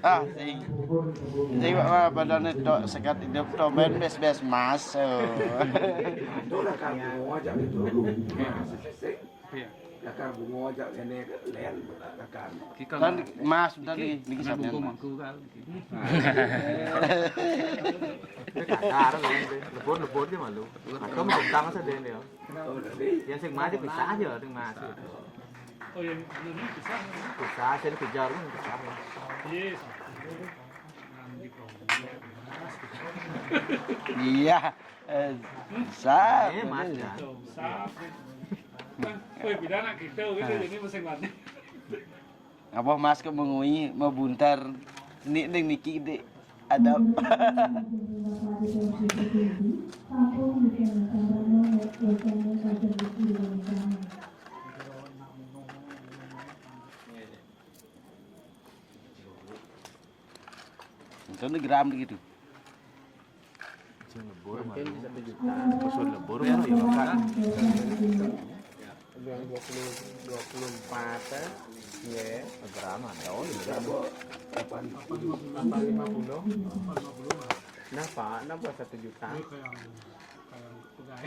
Ah, sing. Sing badan itu sekat hidup to ben bes mas. Itu lah kan ngojak itu dulu. Lakar bungo ngojak ini len lakar. Kan mas bentar nih kisahnya. Kakak lebur chứ mà lu. Có một cùng tăng ở bên này. Yang sing mas bisa aja sing mas. Oh yang ini bisa. Bisa sih kejar kan bisa. Yes. Iya. Sa. Mas ya. Sap. Woi bidana kita gitu ini mesin mati. Apa mas ke mengui mau buntar ning niki de ada. Itu gram gitu. Lebur mah. Pesun lebur ya kan. Yang 24 ya Gram ada oh ya. 850. Napa 1 juta? Kayak pegawai.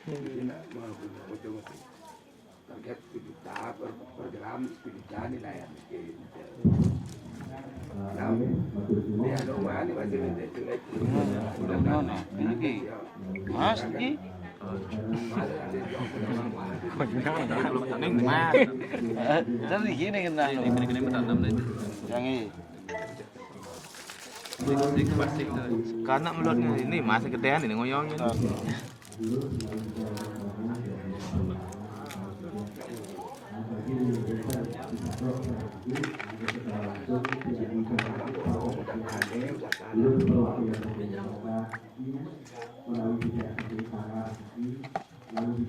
Ini mau ujung target 1 juta per gram 1 juta nilai yang ini ada mana masih ada jelek. Mas ini. Belum taning mas. Dari gini kena. Ini bertanam itu. Yang ini. Karena melutnya ini mas gedean ini ngoyongnya. Lalu